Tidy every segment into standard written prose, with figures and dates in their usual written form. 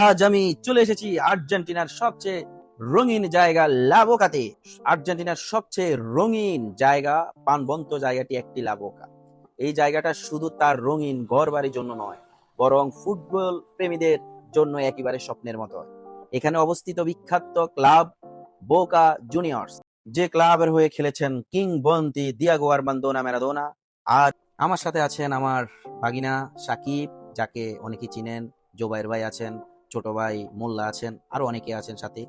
আজ আমি চলে এসেছি আর্জেন্টিনার সবচেয়ে রঙিন জায়গা লাবোকাতে। আর্জেন্টিনার সবচেয়ে রঙিন জায়গা, প্রাণবন্ত জায়গাটি একটি লাবোকা। এই জায়গাটা শুধু তার রঙিন ঘরবাড়ির জন্য নয়, বরং ফুটবল প্রেমীদের জন্য একেবারে স্বপ্নের মতো। এখানে অবস্থিত বিখ্যাত ক্লাব বোকা জুনিয়র্স, যে ক্লাবের হয়ে খেলেছেন কিংবদন্তি দিয়াগো আর্মান্দো ম্যারাডোনা। আর আমার সাথে আছেন আমার ভাগিনা সাকিব, যাকে অনেকেই চিনেন। জোবাইর ভাই আছেন, ছোট ভাই মোল্লা আছেন, আরো অনেকে আছেন সাথে।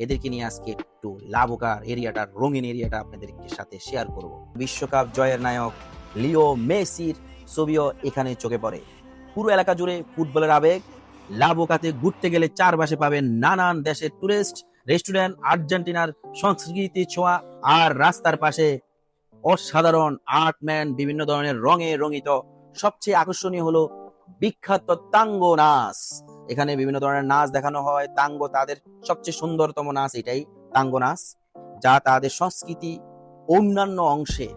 এদেরকে নিয়ে আজকে একটু লাবোকার এরিয়াটার রঙিন এরিয়াটা আপনাদের সাথে শেয়ার করব। বিশ্বকাপ জয়ের নায়ক লিও মেসির ছবিও এখানে চোখে পড়ে। পুরো এলাকা জুড়ে ফুটবলের আবেগ। লাবোকাতে ঘুরতে গেলে চারপাশে পাবেন নানান দেশের টুরিস্ট, রেস্টুরেন্ট, আর্জেন্টিনার সংস্কৃতি ছোঁয়া, আর রাস্তার পাশে অসাধারণ আর্টম্যান, বিভিন্ন ধরনের রঙে রঙিত। সবচেয়ে আকর্ষণীয় হলো বিখ্যাত তাঙ্গো নাচ। এখানে বিভিন্ন ধরনের নাচ দেখানো হয়। তাঙ্গো তাদের সবচেয়ে সুন্দরতম নাচ, এটাই তাঙ্গো নাচ, যা তাদের সংস্কৃতি অন্যান্য অংশে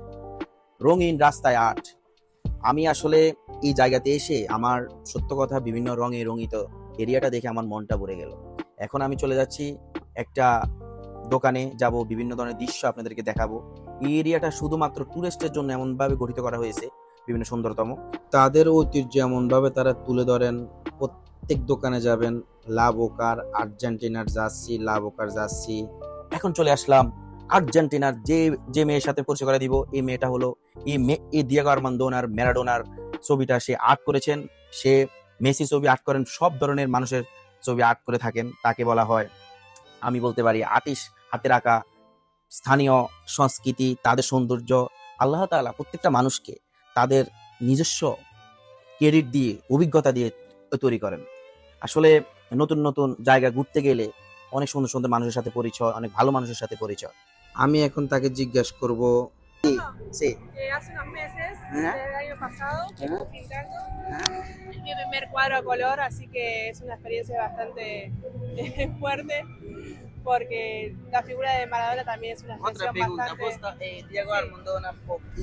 রঙিন রাস্তায় আর্ট। আমি আসলে এই জায়গাতে এসে আমার সত্য কথা বিভিন্ন রঙে রঙিত এরিয়াটা দেখে আমার মনটা ভরে গেল। এখন আমি চলে যাচ্ছি একটা দোকানে, যাব, বিভিন্ন ধরনের দৃশ্য আপনাদেরকে দেখাবো। এই এরিয়াটা শুধুমাত্র টুরিস্টের জন্য এমন ভাবে গঠিত করা হয়েছে, বিভিন্ন সুন্দরতম তাদের ঐতিহ্য এমন ভাবে তারা তুলে ধরেন। প্রত্যেক দোকানে যাবেন লাবোকার আর্জেন্টিনার জার্সি, লাবোকার জার্সি। এখন চলে আসলাম আর্জেন্টিনার যে যে মেয়ের সাথে পরিচয় করে দিব। এই মেয়েটা হলো এই দিয়েগো আর্মান্দো ম্যারাডোনার ছবিটা সে আর্ট করেছেন। সে মেসি ছবি আর্ট করেন, সব ধরনের মানুষের ছবি আর্ট করে থাকেন। তাকে বলা হয়, আমি বলতে পারি, আর্টিস্ট। হাতের আঁকা, স্থানীয় সংস্কৃতি, তাদের সৌন্দর্য, আল্লাহ তাআলা প্রত্যেকটা মানুষকে তাদের নিজস্ব ক্রেডিট দিয়ে, অভিজ্ঞতা দিয়ে তৈরি করেন। আসলে নতুন নতুন জায়গা ঘুরতে গেলে অনেক সুন্দর সুন্দর মানুষের সাথে পরিচয়, অনেক ভালো মানুষের সাথে পরিচয়। আমি এখন তাকে জিজ্ঞাসা করব। Sí. Hace unos meses, Ajá. desde el año pasado, que Ajá. estoy pintando. Ajá. Es mi primer cuadro a color, así que es una experiencia bastante fuerte, porque la figura de Maradona también es una Otra expresión pregunta, bastante... Diego Sí. Armando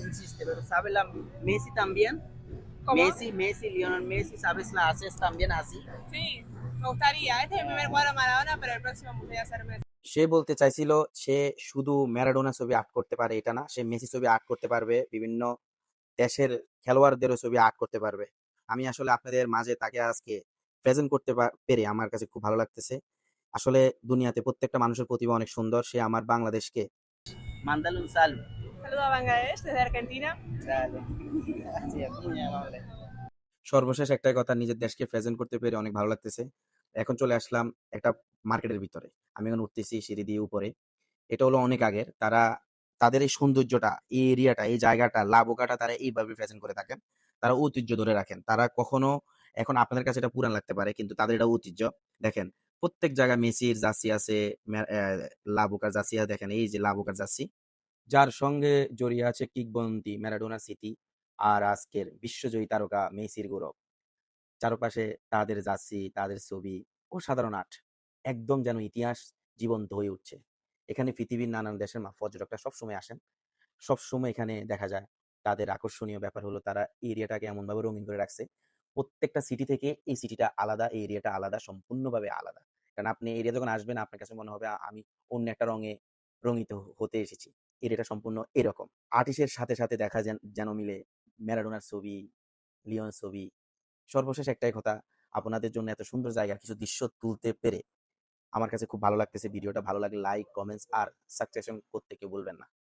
insiste, pero ¿sabe la Messi también? ¿Cómo? Messi, Lionel Messi, ¿sabes la haces también así? Sí, me gustaría. Este es mi primer cuadro a Maradona, pero el próximo me gustaría hacer Messi. সে বলতে চাইছিল সে শুধু Maradona ছবি art করতে পারে এটা না, সে Messi ছবি art করতে পারবে, বিভিন্ন দেশের খেলোয়াড়দেরও ছবি আর্ট করতে পারবে। আমি আসলে আপনাদের মাঝে তাকে আজকে প্রেজেন্ট করতে পেরে আমার কাছে খুব ভালো লাগতেছে। আসলে দুনিয়াতে প্রত্যেকটা মানুষের প্রতিভা অনেক সুন্দর। সে আমার বাংলাদেশকে Mándale un saludo. Saludo a Bangladesh desde Argentina. Dale. Gracias, muy amable. সর্বশেষ একটাই কথা, নিজের দেশকে প্রেজেন্ট করতে পেরে অনেক ভালো লাগতেছে। এখন চলে আসলাম একটা মার্কেটের ভিতরে। আমি এখন উঠতেছি সিঁড়ি দিয়ে উপরে। এটা হলো অনেক আগের। তাদের এই সৌন্দর্যটা, এই এরিয়াটা, এই জায়গাটা, লাবোকাটা তারা এইভাবে প্রেজেন্ট করে থাকেন। তারা ঐতিহ্য ধরে রাখেন। তারা কখনো, এখন আপনাদের কাছে এটা পুরান লাগতে পারে, কিন্তু তাদের এটা ঐতিহ্য। দেখেন, প্রত্যেক জায়গায় মেসির জার্সি আছে, লাবোকার জার্সি আছে। দেখেন এই যে লাবোকার জার্সি, যার সঙ্গে জড়িয়ে আছে কিংবদন্তি ম্যারাডোনার স্মৃতি আর আজকের বিশ্বজয়ী তারকা মেসির গৌরব। চারপাশে তাদের জার্সি, তাদের ছবি ও সাধারণ আর্ট, একদম যেন ইতিহাস জীবন্ত হয়ে উঠছে। এখানে পৃথিবীর নানান দেশের পর্যটকরা সবসময় আসেন। সবসময় এখানে দেখা যায় তাদের আকর্ষণীয় ব্যাপার হলো তারা এরিয়াটাকে এমনভাবে রঙিন করে রাখছে। প্রত্যেকটা সিটি থেকে এই সিটিটা আলাদা, এই এরিয়াটা আলাদা, সম্পূর্ণভাবে আলাদা। কারণ আপনি এরিয়া যখন আসবেন আপনার কাছে মনে হবে আমি অন্য একটা রঙে রঙিত হতে এসেছি। এরিয়াটা সম্পূর্ণ এরকম। আর্টিস্টের সাথে সাথে দেখা যেন মিলে ম্যারাডোনার ছবি, লিওন ছবি। সর্বশেষ একটাই কথা, আপনাদের জন্য এত সুন্দর জায়গা কিছু দৃশ্য তুলতে পেরে আমার কাছে খুব ভালো লাগতেছে। ভিডিওটা ভালো লাগলে লাইক, কমেন্টস আর সাবস্ক্রাইব করতে কেউ বলবেন না।